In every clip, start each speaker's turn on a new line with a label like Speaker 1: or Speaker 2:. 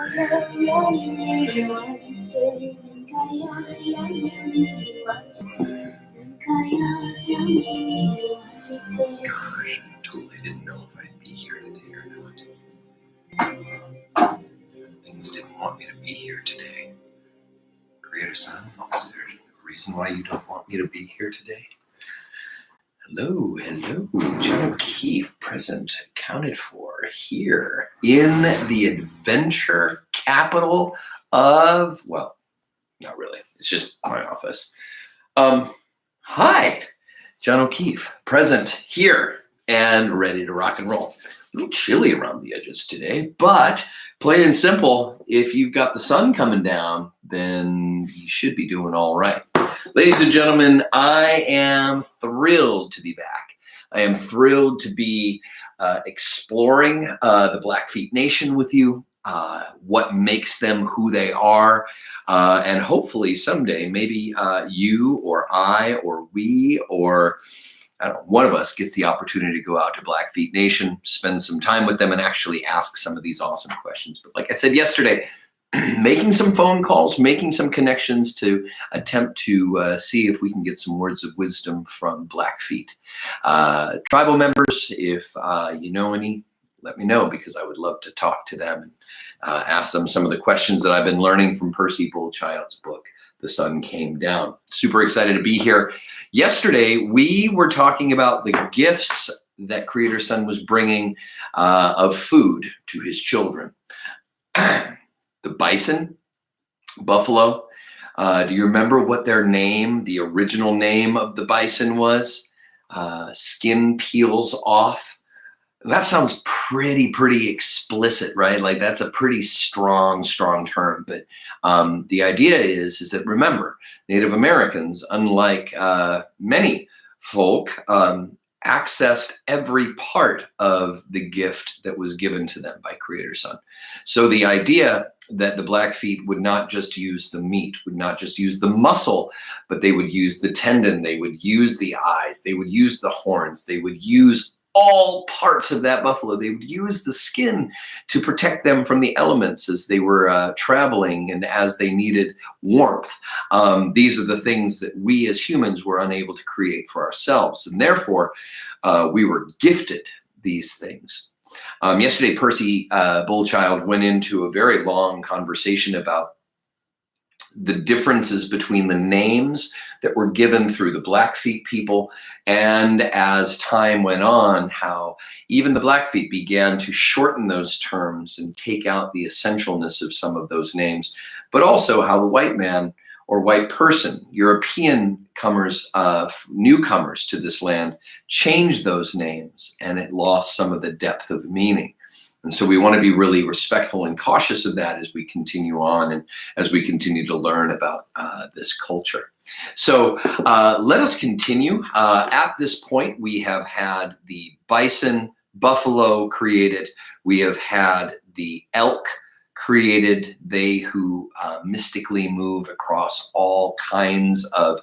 Speaker 1: Gosh, I totally didn't know if I'd be here today or not. Things didn't want me to be here today. Creator Son, is there a reason why you don't want me to be here today? Hello. John O'Keefe, present, accounted for, here in the adventure capital of, well, not really. It's just my office. Hi, John O'Keefe, present, here, and ready to rock and roll. A little chilly around the edges today, but plain and simple, if you've got the sun coming down, then you should be doing all right. Ladies and gentlemen, I am thrilled to be back. I am thrilled to be exploring the Blackfeet Nation with you, what makes them who they are, and hopefully someday maybe you or I or we or I don't know, one of us gets the opportunity to go out to Blackfeet Nation, spend some time with them, and actually ask some of these awesome questions. But like I said yesterday, making some phone calls, making some connections to attempt to see if we can get some words of wisdom from Blackfeet. Tribal members, if you know any, let me know, because I would love to talk to them and ask them some of the questions that I've been learning from Percy Bullchild's book, The Sun Came Down. Super excited to be here. Yesterday, we were talking about the gifts that Creator Son was bringing of food to his children. The bison, buffalo. Do you remember what their name, the original name of the bison was? Skin peels off. That sounds pretty explicit, right? Like that's a pretty strong term. But the idea is that, remember, Native Americans, unlike many folk, accessed every part of the gift that was given to them by Creator Son. So the idea that the Blackfeet would not just use the meat, would not just use the muscle, but they would use the tendon, they would use the eyes, they would use the horns, they would use all parts of that buffalo. They would use the skin to protect them from the elements as they were traveling and as they needed warmth. These are the things that we as humans were unable to create for ourselves. And therefore, we were gifted these things. Yesterday, Percy Bullchild went into a very long conversation about the differences between the names that were given through the Blackfeet people, and as time went on, how even the Blackfeet began to shorten those terms and take out the essentialness of some of those names, but also how the white man or white person, European comers, newcomers to this land, changed those names, and it lost some of the depth of meaning. And so we want to be really respectful and cautious of that as we continue on and as we continue to learn about this culture. So let us continue. At this point, we have had the bison, buffalo created. We have had the elk created, they who mystically move across all kinds of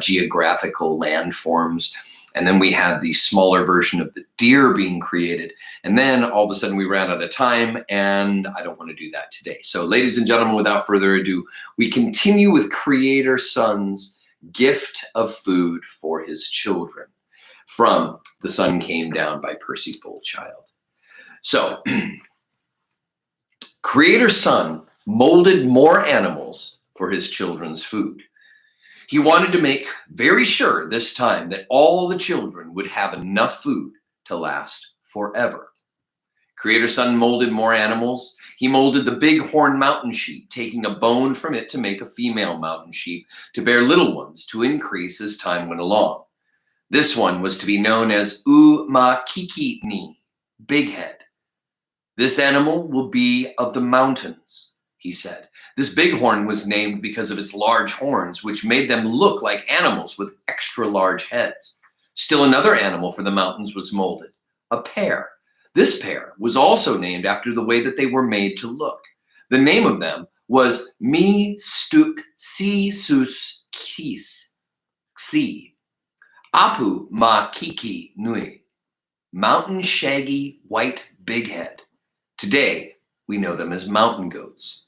Speaker 1: geographical landforms. And then we had the smaller version of the deer being created. And then all of a sudden we ran out of time, and I don't want to do that today. So ladies and gentlemen, without further ado, we continue with Creator Son's gift of food for his children from The Sun Came Down by Percy Bullchild. So Creator Son molded more animals for his children's food. He wanted to make very sure this time that all the children would have enough food to last forever. Creator Son molded more animals. He molded the bighorn mountain sheep, taking a bone from it to make a female mountain sheep to bear little ones to increase as time went along. This one was to be known as Umakikini, big head. This animal will be of the mountains, he said. This bighorn was named because of its large horns, which made them look like animals with extra large heads. Still another animal for the mountains was molded, a pear. This pear was also named after the way that they were made to look. The name of them was Mi Stuk Si Sus Kis Xi. Apu Ma Kiki Nui, mountain shaggy white big head. Today, We know them as mountain goats.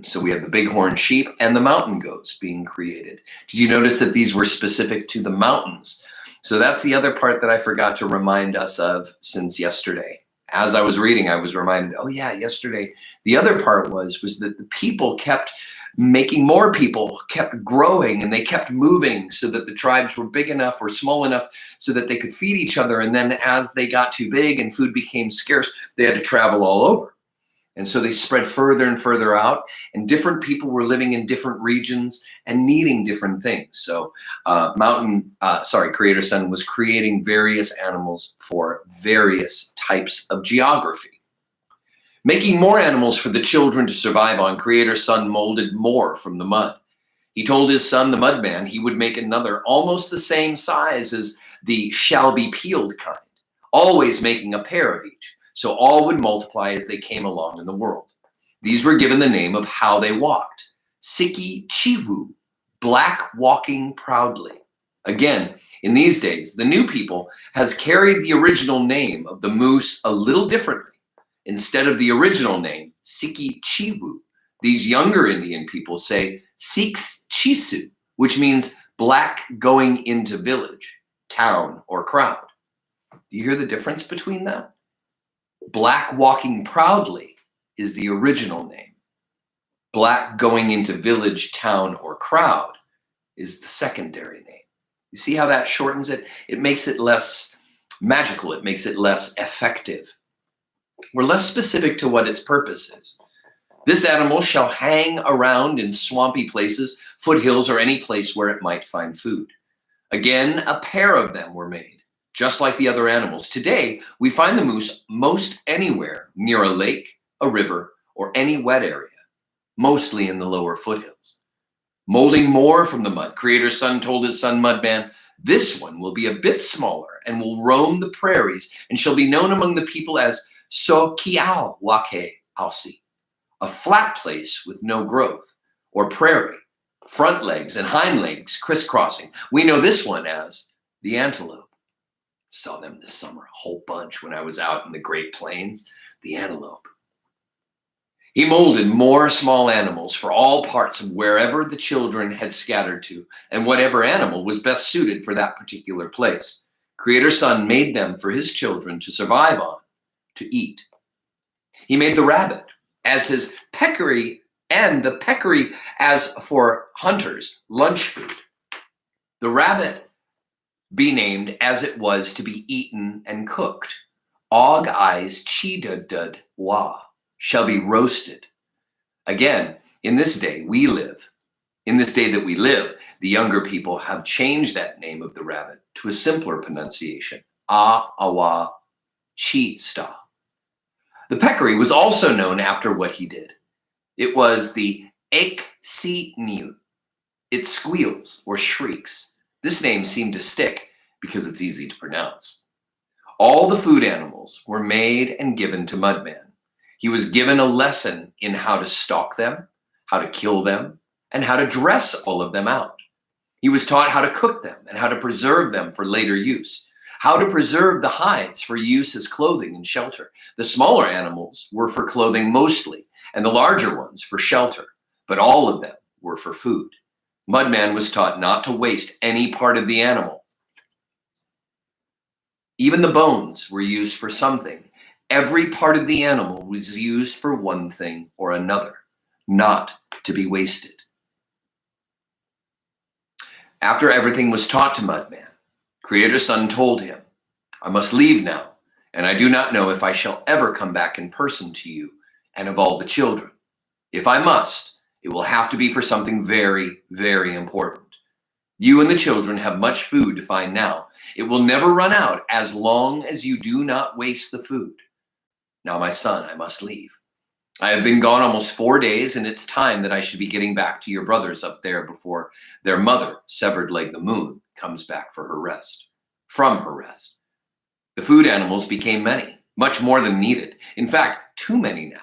Speaker 1: So we have the bighorn sheep and the mountain goats being created. Did you notice that these were specific to the mountains? So that's the other part that I forgot to remind us of since yesterday. As I was reading, I was reminded, oh yeah, yesterday. The other part was that the people kept making more people, kept growing, and they kept moving so that the tribes were big enough or small enough so that they could feed each other. And then as they got too big and food became scarce, they had to travel all over. And so they spread further and further out, and different people were living in different regions and needing different things. So Creator Sun was creating various animals for various types of geography. Making more animals for the children to survive on, Creator Sun molded more from the mud. He told his son, the Mudman, he would make another almost the same size as the shall be peeled kind, always making a pair of each. So all would multiply as they came along in the world. These were given the name of how they walked. Siki Chiwu, black walking proudly. Again, in these days, the new people has carried the original name of the moose a little differently. Instead of the original name, Siki Chiwu, these younger Indian people say Siks Chisu, which means black going into village, town, or crowd. Do you hear the difference between that? Black walking proudly is the original name. Black going into village, town, or crowd is the secondary name. You see how that shortens it? It makes it less magical. It makes it less effective. We're less specific to what its purpose is. This animal shall hang around in swampy places, foothills, or any place where it might find food. Again, a pair of them were made. Just like the other animals. Today, we find the moose most anywhere near a lake, a river, or any wet area, mostly in the lower foothills. Molding more from the mud, Creator Sun told his son Mudman, this one will be a bit smaller and will roam the prairies and shall be known among the people as So Kiao Wake Ausi, a flat place with no growth, or prairie, front legs and hind legs crisscrossing. We know this one as the antelope. Saw them this summer, a whole bunch when I was out in the Great Plains, the antelope. He molded more small animals for all parts of wherever the children had scattered to, and whatever animal was best suited for that particular place. Creator Sun made them for his children to survive on, to eat. He made the rabbit as his peccary, and the peccary as for hunters' lunch food. The rabbit be named as it was to be eaten and cooked. Og eyes chi-dud-dud wa shall be roasted. Again, in this day that we live, the younger people have changed that name of the rabbit to a simpler pronunciation, awa chi sta. The peccary was also known after what he did. It was the ek si niu. It squeals or shrieks. This name seemed to stick because it's easy to pronounce. All the food animals were made and given to Mudman. He was given a lesson in how to stalk them, how to kill them, and how to dress all of them out. He was taught how to cook them and how to preserve them for later use, how to preserve the hides for use as clothing and shelter. The smaller animals were for clothing mostly, and the larger ones for shelter, but all of them were for food. Mudman was taught not to waste any part of the animal. Even the bones were used for something. Every part of the animal was used for one thing or another, not to be wasted. After everything was taught to Mudman, Creator Sun told him, I must leave now, and I do not know if I shall ever come back in person to you and of all the children. If I must, it will have to be for something very, very important. You and the children have much food to find now. It will never run out as long as you do not waste the food. Now, my son, I must leave. I have been gone almost 4 days, and it's time that I should be getting back to your brothers up there before their mother, Severed Leg the Moon, comes back from her rest. The food animals became many, much more than needed. In fact, too many now.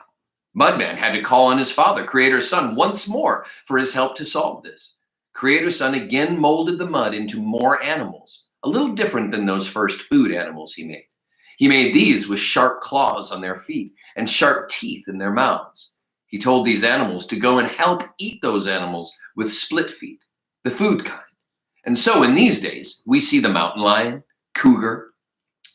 Speaker 1: Mudman had to call on his father, Creator Sun, once more for his help to solve this. Creator Sun again molded the mud into more animals, a little different than those first food animals he made. He made these with sharp claws on their feet and sharp teeth in their mouths. He told these animals to go and help eat those animals with split feet, the food kind. And so in these days, we see the mountain lion, cougar,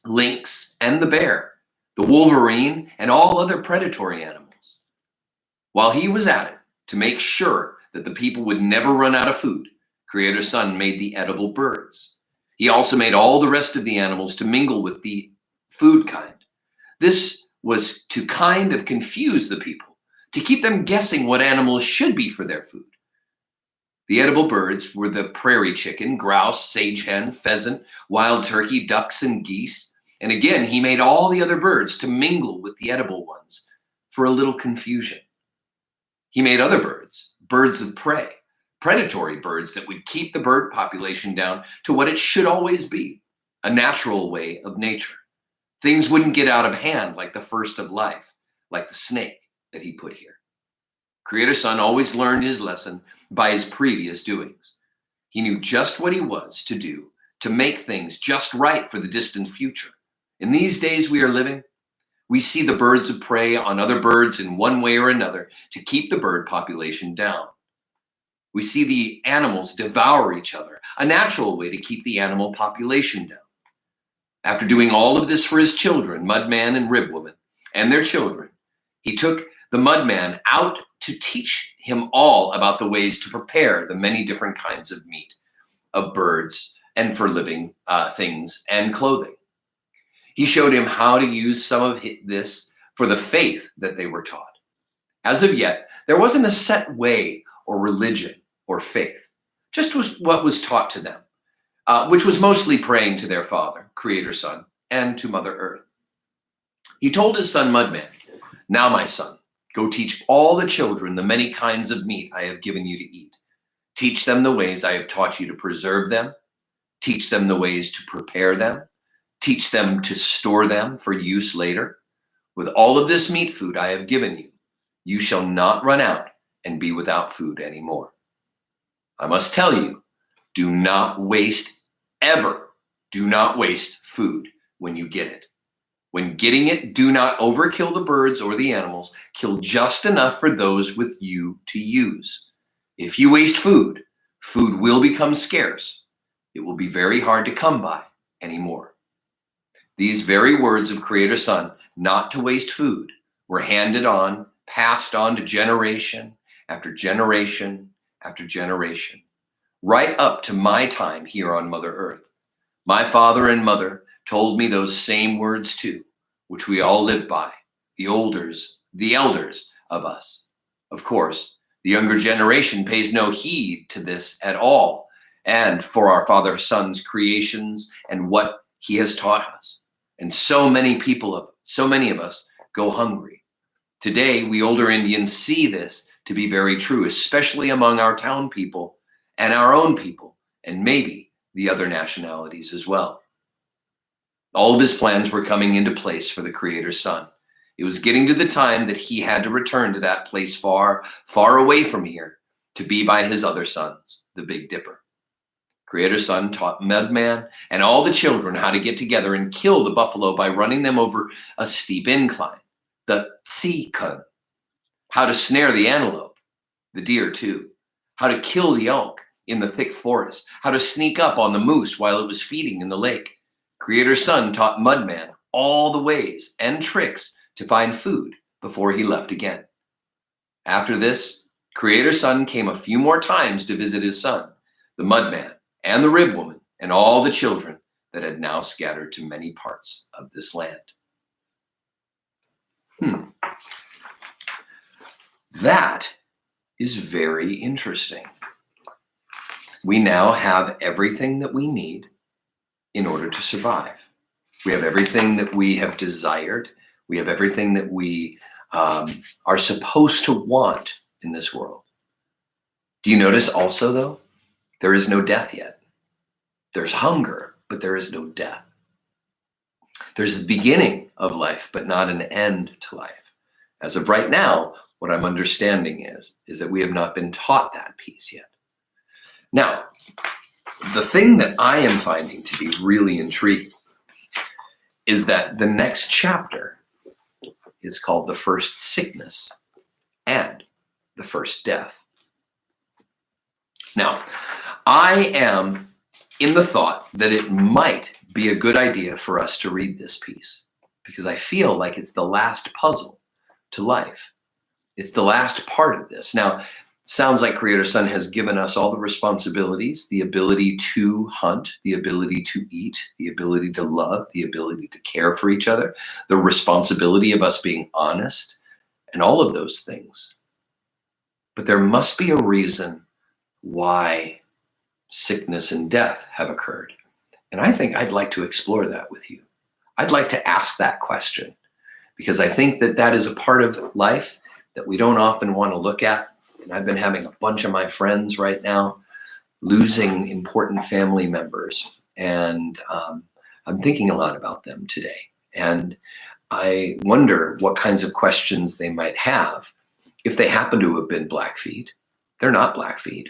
Speaker 1: lynx, and the bear, the wolverine, and all other predatory animals. While he was at it, to make sure that the people would never run out of food, Creator Son made the edible birds. He also made all the rest of the animals to mingle with the food kind. This was to kind of confuse the people, to keep them guessing what animals should be for their food. The edible birds were the prairie chicken, grouse, sage hen, pheasant, wild turkey, ducks, and geese. And again, he made all the other birds to mingle with the edible ones for a little confusion. He made other birds, birds of prey, predatory birds that would keep the bird population down to what it should always be, a natural way of nature. Things wouldn't get out of hand like the first of life, like the snake that he put here. Creator Son always learned his lesson by his previous doings. He knew just what he was to do to make things just right for the distant future. In these days we are living, we see the birds of prey on other birds in one way or another to keep the bird population down. We see the animals devour each other, a natural way to keep the animal population down. After doing all of this for his children, Mudman and Ribwoman, and their children, he took the Mudman out to teach him all about the ways to prepare the many different kinds of meat, of birds, and for living things and clothing. He showed him how to use some of this for the faith that they were taught. As of yet, there wasn't a set way or religion or faith, just what was taught to them, which was mostly praying to their Father, Creator Son, and to Mother Earth. He told his son Mudman, "Now, my son, go teach all the children the many kinds of meat I have given you to eat. Teach them the ways I have taught you to preserve them. Teach them the ways to prepare them. Teach them to store them for use later. With all of this meat food I have given you, you shall not run out and be without food anymore. I must tell you, do not waste food when you get it. When getting it, do not overkill the birds or the animals. Kill just enough for those with you to use. If you waste food, food will become scarce. It will be very hard to come by anymore." These very words of Creator Son, not to waste food, were handed on, passed on to generation after generation after generation, right up to my time here on Mother Earth. My father and mother told me those same words too, which we all live by, the elders of us. Of course, the younger generation pays no heed to this at all, and for our Father Son's creations and what he has taught us. And so many of us go hungry. Today, we older Indians see this to be very true, especially among our town people and our own people, and maybe the other nationalities as well. All of his plans were coming into place for the Creator's Son. It was getting to the time that he had to return to that place far, far away from here to be by his other sons, the Big Dipper. Creator's Son taught Mudman and all the children how to get together and kill the buffalo by running them over a steep incline, the tsikun, how to snare the antelope, the deer too, how to kill the elk in the thick forest, how to sneak up on the moose while it was feeding in the lake. Creator's Son taught Mudman all the ways and tricks to find food before he left again. After this, Creator's Son came a few more times to visit his son, the Mudman and the Ribwoman, and all the children that had now scattered to many parts of this land. That is very interesting. We now have everything that we need in order to survive. We have everything that we have desired. We have everything that we are supposed to want in this world. Do you notice also, though, there is no death yet? There's hunger, but there is no death. There's the beginning of life, but not an end to life. As of right now, what I'm understanding is that we have not been taught that piece yet. Now, the thing that I am finding to be really intriguing is that the next chapter is called The First Sickness and the First Death. Now, I am in the thought that it might be a good idea for us to read this piece because I feel like it's the last puzzle to life. It's the last part of this. Now, sounds like Creator Son has given us all the responsibilities, the ability to hunt, the ability to eat, the ability to love, the ability to care for each other, the responsibility of us being honest, and all of those things. But there must be a reason why sickness and death have occurred. And I think I'd like to explore that with you. I'd like to ask that question because I think that that is a part of life that we don't often want to look at. And I've been having a bunch of my friends right now losing important family members. And I'm thinking a lot about them today. And I wonder what kinds of questions they might have if they happen to have been Blackfeet. They're not Blackfeet,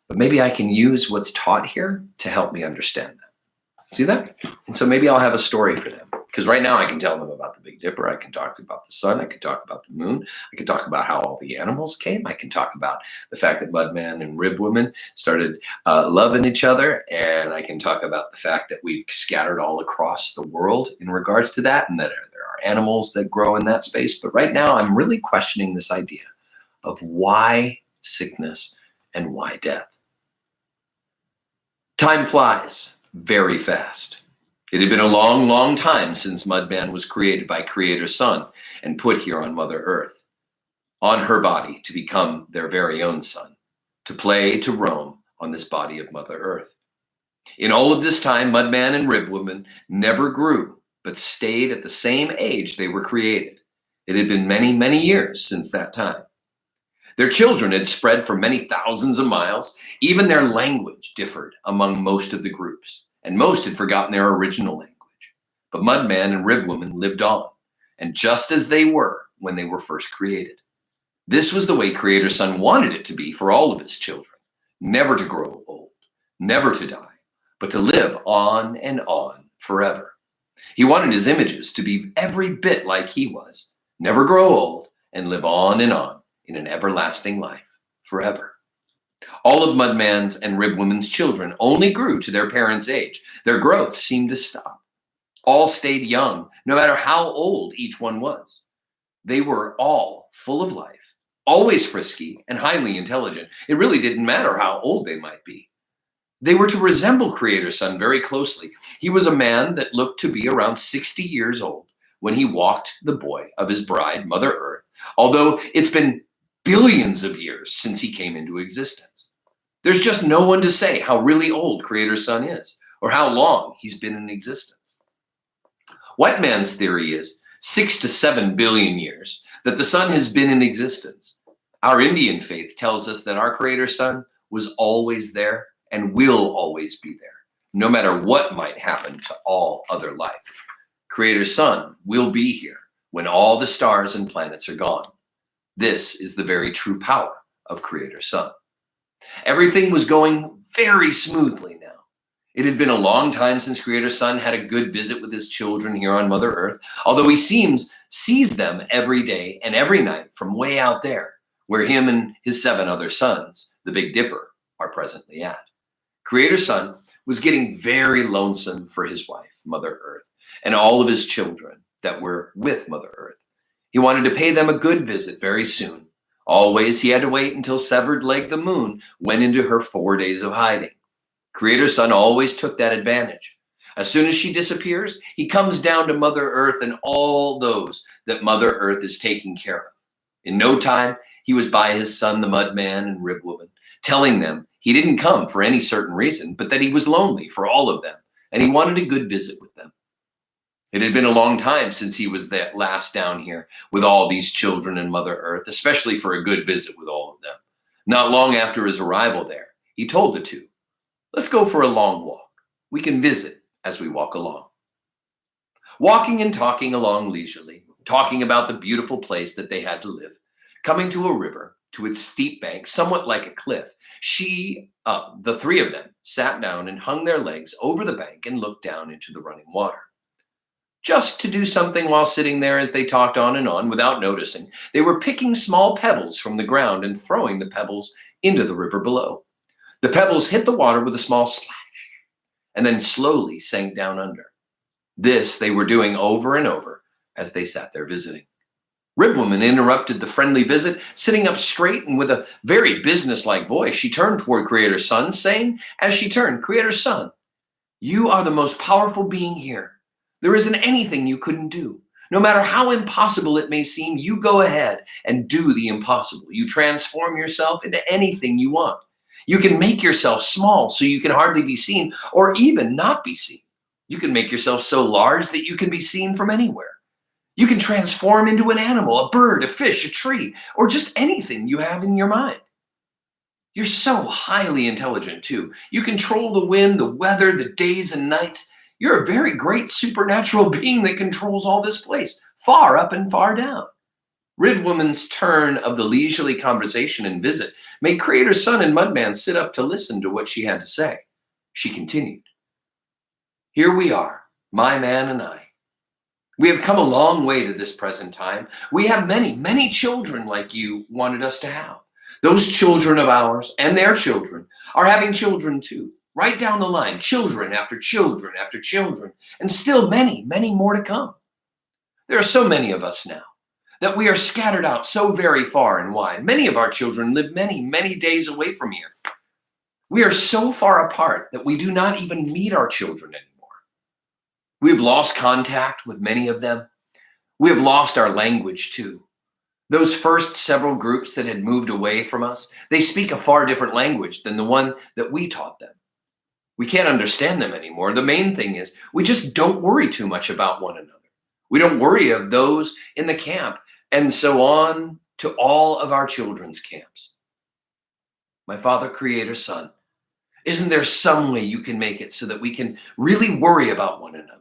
Speaker 1: but maybe I can use what's taught here to help me understand that. See that? And so maybe I'll have a story for them. Because right now I can tell them about the Big Dipper. I can talk about the sun. I can talk about the moon. I can talk about how all the animals came. I can talk about the fact that Mudman and Ribwoman started loving each other. And I can talk about the fact that we've scattered all across the world in regards to that and that there are animals that grow in that space. But right now I'm really questioning this idea of why sickness and why death. Time flies very fast. It had been a long, long time since Mudman was created by Creator Son and put here on Mother Earth, on her body to become their very own son, to play, to roam on this body of Mother Earth. In all of this time, Mudman and Ribwoman never grew, but stayed at the same age they were created. It had been many, many years since that time. Their children had spread for many thousands of miles. Even their language differed among most of the groups, and most had forgotten their original language. But Mudman and Ribwoman lived on, and just as they were when they were first created. This was the way Creator Son wanted it to be for all of his children, never to grow old, never to die, but to live on and on forever. He wanted his images to be every bit like he was, never grow old, and live on and on in an everlasting life forever. All of Mudman's and Ribwoman's children only grew to their parents' age. Their growth seemed to stop. All stayed young, no matter how old each one was. They were all full of life, always frisky and highly intelligent. It really didn't matter how old they might be. They were to resemble Creator Son very closely. He was a man that looked to be around 60 years old when he walked the boy of his bride, Mother Earth, although it's been billions of years since he came into existence. There's just no one to say how really old Creator Son is or how long he's been in existence. White man's theory is 6 to 7 billion years that the sun has been in existence. Our Indian faith tells us that our Creator Son was always there and will always be there, no matter what might happen to all other life. Creator Son will be here when all the stars and planets are gone. This is the very true power of Creator Son. Everything was going very smoothly now. It had been a long time since Creator Son had a good visit with his children here on Mother Earth, although he sees them every day and every night from way out there, where him and his 7 other sons, the Big Dipper, are presently at. Creator Son was getting very lonesome for his wife, Mother Earth, and all of his children that were with Mother Earth. He wanted to pay them a good visit very soon. Always he had to wait until Severed Leg the Moon went into her 4 days of hiding. Creator Son always took that advantage. As soon as she disappears, he comes down to Mother Earth and all those that Mother Earth is taking care of. In no time, he was by his son, the Mudman and Ribwoman, telling them he didn't come for any certain reason, but that he was lonely for all of them, and he wanted a good visit with them. It had been a long time since he was that last down here with all these children and Mother Earth, especially for a good visit with all of them. Not long after his arrival there, he told the two, "Let's go for a long walk. We can visit as we walk along." Walking and talking along leisurely, talking about the beautiful place that they had to live, coming to a river, to its steep bank, somewhat like a cliff, the 3 of them, sat down and hung their legs over the bank and looked down into the running water. just to do something while sitting there as they talked on and on without noticing. They were picking small pebbles from the ground and throwing the pebbles into the river below. The pebbles hit the water with a small splash and then slowly sank down under. This they were doing over and over as they sat there visiting. Ribwoman interrupted the friendly visit, sitting up straight and with a very businesslike voice. She turned toward Creator's Son, saying, as she turned, Creator's Son, you are the most powerful being here. There isn't anything you couldn't do. No matter how impossible it may seem, you go ahead and do the impossible. You transform yourself into anything you want. You can make yourself small so you can hardly be seen or even not be seen. You can make yourself so large that you can be seen from anywhere. You can transform into an animal, a bird, a fish, a tree, or just anything you have in your mind. You're so highly intelligent too. You control the wind, the weather, the days and nights. You're a very great supernatural being that controls all this place, far up and far down. Ribwoman's turn of the leisurely conversation and visit made Creator's Son and Mudman sit up to listen to what she had to say. She continued, here we are, my man and I. We have come a long way to this present time. We have many, many children like you wanted us to have. Those children of ours and their children are having children too. Right down the line, children after children after children, and still many, many more to come. There are so many of us now that we are scattered out so very far and wide. Many of our children live many, many days away from here. We are so far apart that we do not even meet our children anymore. We have lost contact with many of them. We have lost our language too. Those first several groups that had moved away from us, they speak a far different language than the one that we taught them. We can't understand them anymore. The main thing is we just don't worry too much about one another. We don't worry of those in the camp and so on to all of our children's camps. My Father, Creator, Son, isn't there some way you can make it so that we can really worry about one another?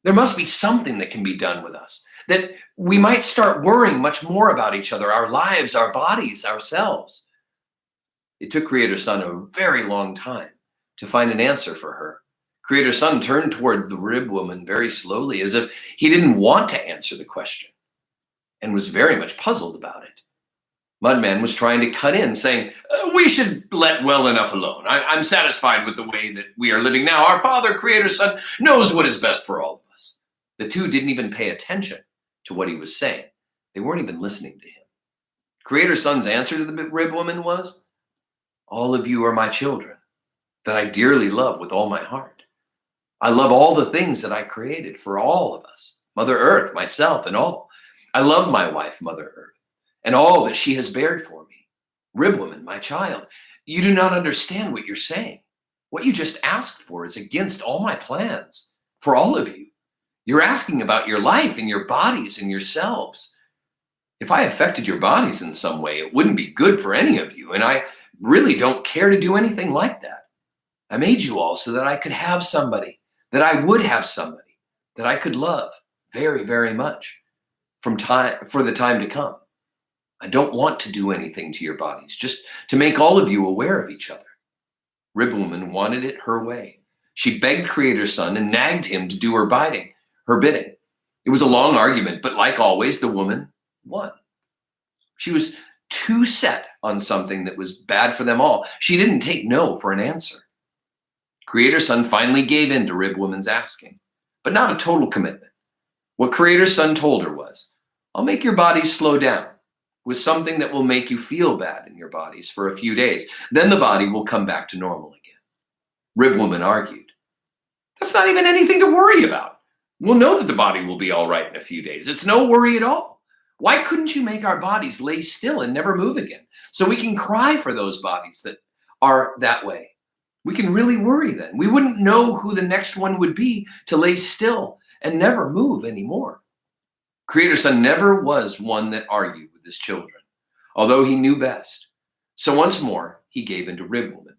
Speaker 1: There must be something that can be done with us, that we might start worrying much more about each other, our lives, our bodies, ourselves. It took Creator's Son a very long time to find an answer for her. Creator's Son turned toward the Ribwoman very slowly, as if he didn't want to answer the question, and was very much puzzled about it. Mudman was trying to cut in, saying, we should let well enough alone. I'm satisfied with the way that we are living now. Our Father, Creator's Son, knows what is best for all of us. The two didn't even pay attention to what he was saying. They weren't even listening to him. Creator's Son's answer to the Ribwoman was, all of you are my children that I dearly love with all my heart. I love all the things that I created for all of us, Mother Earth, myself, and all. I love my wife, Mother Earth, and all that she has bared for me. Ribwoman, my child, you do not understand what you're saying. What you just asked for is against all my plans for all of you. You're asking about your life and your bodies and yourselves. If I affected your bodies in some way, it wouldn't be good for any of you, and I really don't care to do anything like that. I made you all so that I could have somebody, that I would have somebody, that I could love very, very much for the time to come. I don't want to do anything to your bodies, just to make all of you aware of each other. Ribwoman wanted it her way. She begged Creator's Son and nagged him to do her bidding. It was a long argument, but like always, the woman won. She was too set on something that was bad for them all. She didn't take no for an answer. Creator's Son finally gave in to Ribwoman's asking, but not a total commitment. What Creator's Son told her was, I'll make your bodies slow down with something that will make you feel bad in your bodies for a few days. Then the body will come back to normal again. Ribwoman argued, that's not even anything to worry about. We'll know that the body will be all right in a few days. It's no worry at all. Why couldn't you make our bodies lay still and never move again so we can cry for those bodies that are that way? We can really worry then. We wouldn't know who the next one would be to lay still and never move anymore. Creator's Son never was one that argued with his children, although he knew best. So once more, he gave in to Ribwoman,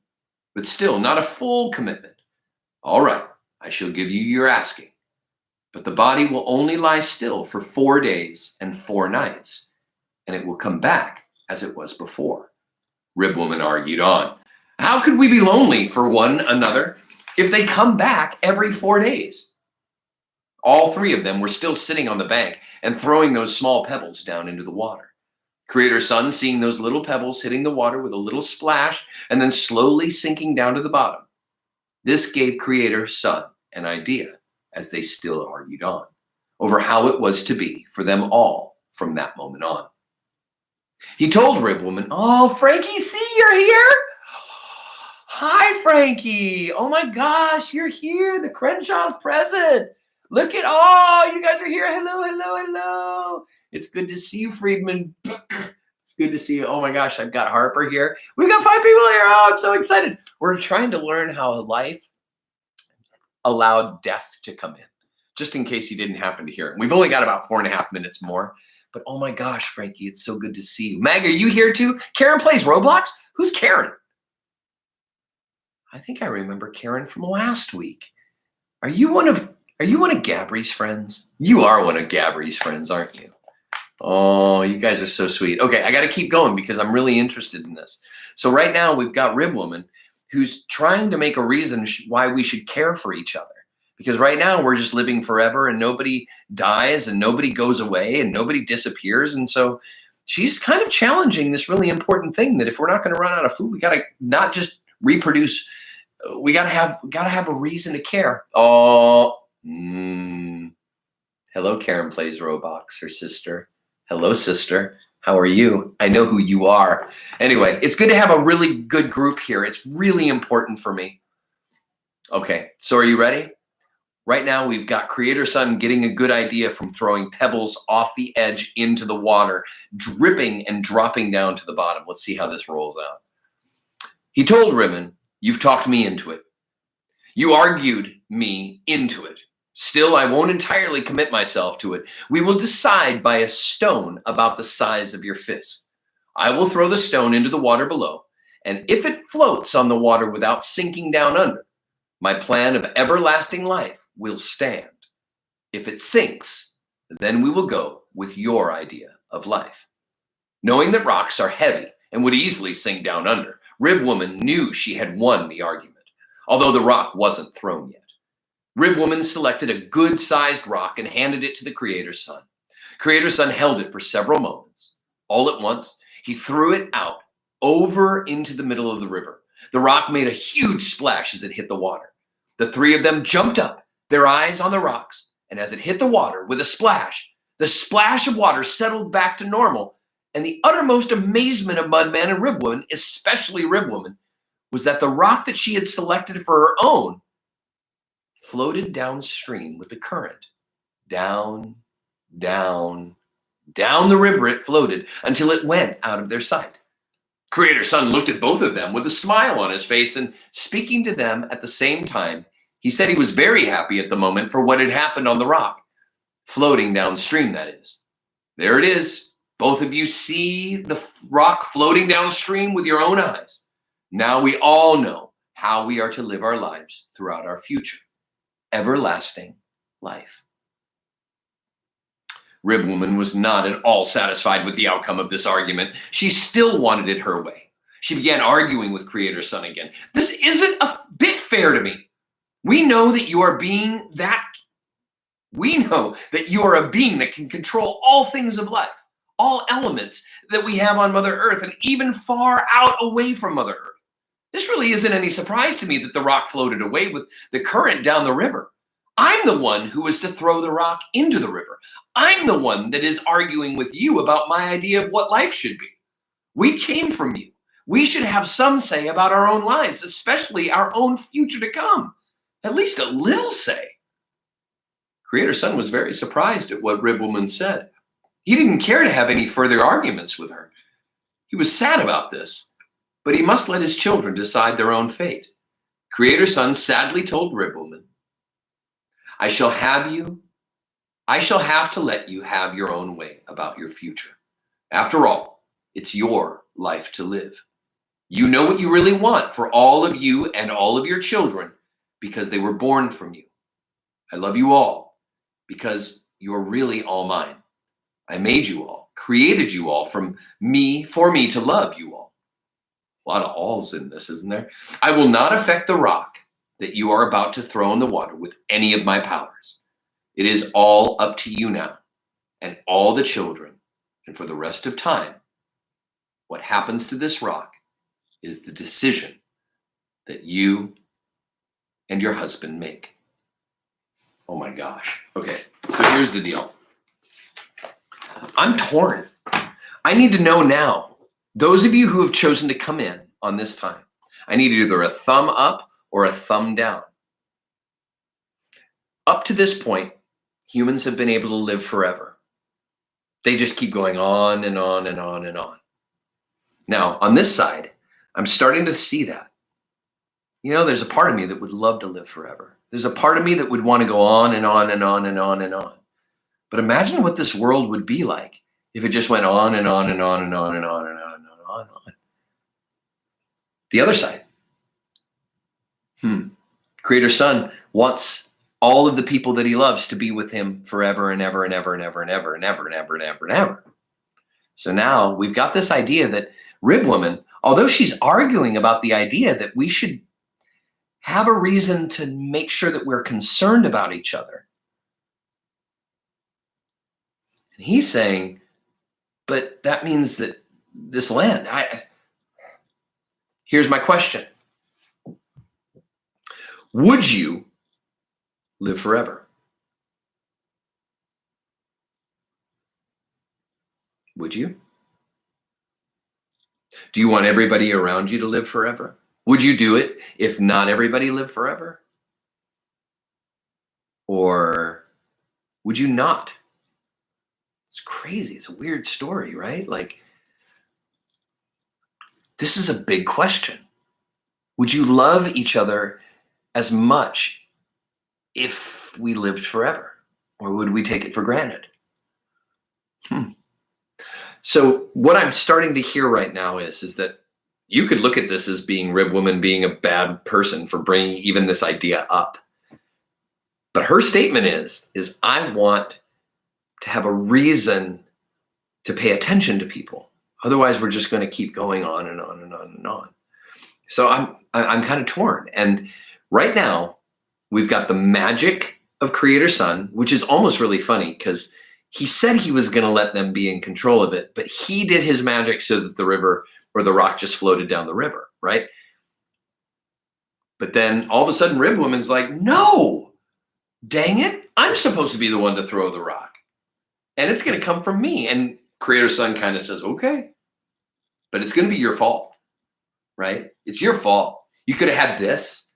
Speaker 1: but still not a full commitment. All right, I shall give you your asking, but the body will only lie still for 4 days and 4 nights, and it will come back as it was before. Ribwoman argued on. How could we be lonely for one another if they come back every 4 days? All three of them were still sitting on the bank and throwing those small pebbles down into the water. Creator's son, seeing those little pebbles hitting the water with a little splash and then slowly sinking down to the bottom. This gave Creator's son an idea, as they still argued on, over how it was to be for them all from that moment on. He told Ribwoman, "Oh, Frankie, see, you're here? Hi, Frankie. Oh my gosh, you're here. The Crenshaw's present. Look at, oh, you guys are here. Hello, hello, hello. It's good to see you, Friedman. It's good to see you. Oh my gosh, I've got Harper here. We've got 5 people here. Oh, I'm so excited. We're trying to learn how life allowed death to come in, just in case you didn't happen to hear it. We've only got about 4.5 minutes more, but oh my gosh, Frankie, it's so good to see you. Mag, are you here too? Karen plays Roblox? Who's Karen? I think I remember Karen from last week. Are you one of Gabri's friends? You are one of Gabri's friends, aren't you? Oh, you guys are so sweet. Okay, I got to keep going because I'm really interested in this. So right now we've got Ribwoman who's trying to make a reason why we should care for each other. Because right now we're just living forever and nobody dies and nobody goes away and nobody disappears. And so she's kind of challenging this really important thing that if we're not going to run out of food, we got to not just reproduce. We got to have a reason to care. Oh, hello, Karen plays Roblox, her sister. Hello, sister. How are you? I know who you are. Anyway, it's good to have a really good group here. It's really important for me. Okay, so are you ready? Right now, we've got Creator's son getting a good idea from throwing pebbles off the edge into the water, dripping and dropping down to the bottom. Let's see how this rolls out. He told Ribbon, "You've talked me into it. You argued me into it. Still, I won't entirely commit myself to it. We will decide by a stone about the size of your fist. I will throw the stone into the water below, and if it floats on the water without sinking down under, my plan of everlasting life will stand. If it sinks, then we will go with your idea of life." Knowing that rocks are heavy and would easily sink down under, Ribwoman knew she had won the argument, although the rock wasn't thrown yet. Ribwoman selected a good-sized rock and handed it to the Creator's son. Creator's son held it for several moments. All at once, he threw it out over into the middle of the river. The rock made a huge splash as it hit the water. The three of them jumped up, their eyes on the rocks, and as it hit the water with a splash, the splash of water settled back to normal, and the uttermost amazement of Mudman and Ribwoman, especially Ribwoman, was that the rock that she had selected for her own floated downstream with the current. Down, down, down the river it floated until it went out of their sight. Creator's son looked at both of them with a smile on his face, and speaking to them at the same time, he said he was very happy at the moment for what had happened on the rock. Floating downstream, that is. There it is. Both of you see the rock floating downstream with your own eyes. Now we all know how we are to live our lives throughout our future. Everlasting life. Ribwoman was not at all satisfied with the outcome of this argument. She still wanted it her way. She began arguing with Creator's son again. "This isn't a bit fair to me. We know that you are a being that can control all things of life, all elements that we have on Mother Earth, and even far out away from Mother Earth. This really isn't any surprise to me that the rock floated away with the current down the river. I'm the one who is to throw the rock into the river. I'm the one that is arguing with you about my idea of what life should be. We came from you. We should have some say about our own lives, especially our own future to come. At least a little say." Creator's son was very surprised at what Ribwoman said. He didn't care to have any further arguments with her. He was sad about this, but he must let his children decide their own fate. Creator's son sadly told Ribwoman, I shall have to let you have your own way about your future. After all, it's your life to live. You know what you really want for all of you and all of your children because they were born from you. I love you all because you're really all mine. I made you all, created you all for me to love you all. A lot of alls in this, isn't there? I will not affect the rock that you are about to throw in the water with any of my powers. It is all up to you now and all the children. And for the rest of time, what happens to this rock is the decision that you and your husband make. Oh my gosh. Okay, so here's the deal. I'm torn. I need to know now, those of you who have chosen to come in on this time, I need either a thumb up or a thumb down. Up to this point, humans have been able to live forever. They just keep going on and on and on and on. Now, on this side, I'm starting to see that. You know, there's a part of me that would love to live forever. There's a part of me that would want to go on and on and on and on and on. But imagine what this world would be like if it just went on and on and on and on and on and on and on and on. The other side. Creator Son wants all of the people that he loves to be with him forever and ever and ever and ever and ever and ever and ever and ever and ever. So now we've got this idea that Ribwoman, although she's arguing about the idea that we should have a reason to make sure that we're concerned about each other. And he's saying, but that means that this land, here's my question. Would you live forever? Would you? Do you want everybody around you to live forever? Would you do it if not everybody lived forever? Or would you not? It's crazy. It's a weird story, right? Like, this is a big question. Would you love each other as much if we lived forever? Or would we take it for granted? So what I'm starting to hear right now is that you could look at this as being Ribwoman being a bad person for bringing even this idea up. But her statement is I want to have a reason to pay attention to people. Otherwise, we're just going to keep going on and on and on and on. So I'm kind of torn. And right now, we've got the magic of Creator Son, which is almost really funny because he said he was going to let them be in control of it, but he did his magic so that the river or the rock just floated down the river, right? But then all of a sudden, Ribwoman's like, no, dang it, I'm supposed to be the one to throw the rock. And it's going to come from me. And Creator Son kind of says, okay, but it's going to be your fault, right? It's your fault. You could have had this,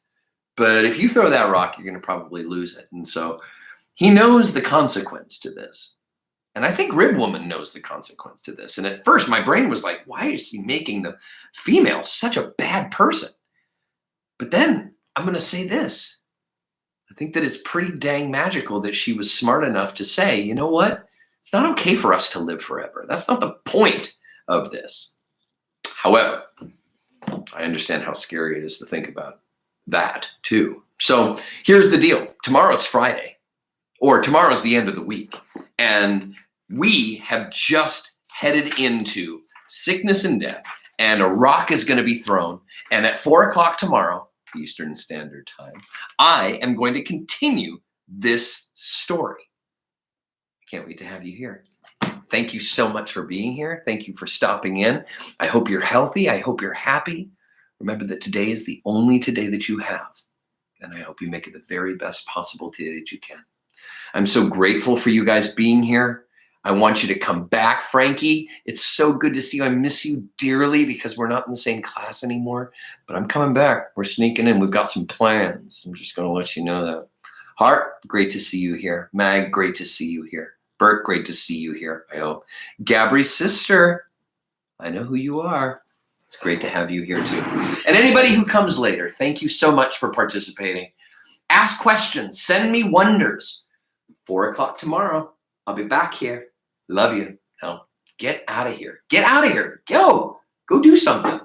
Speaker 1: but if you throw that rock, you're going to probably lose it. And so he knows the consequence to this. And I think Ribwoman knows the consequence to this. And at first, my brain was like, why is he making the female such a bad person? But then I'm going to say this. I think that it's pretty dang magical that she was smart enough to say, you know what? It's not okay for us to live forever. That's not the point of this. However, I understand how scary it is to think about that too. So here's the deal. Tomorrow's Friday, or tomorrow's the end of the week. And we have just headed into sickness and death, and a rock is going to be thrown. And at 4 o'clock tomorrow, Eastern Standard Time, I am going to continue this story. Can't wait to have you here. Thank you so much for being here. Thank you for stopping in. I hope you're healthy. I hope you're happy. Remember that today is the only today that you have. And I hope you make it the very best possible today that you can. I'm so grateful for you guys being here. I want you to come back, Frankie. It's so good to see you. I miss you dearly because we're not in the same class anymore. But I'm coming back. We're sneaking in. We've got some plans. I'm just going to let you know that. Hart, great to see you here. Mag, great to see you here. Bert, great to see you here, I hope. Gabri's sister, I know who you are. It's great to have you here too. And anybody who comes later, thank you so much for participating. Ask questions, send me wonders. 4 o'clock tomorrow, I'll be back here. Love you. Now, get out of here. Get out of here. Go do something.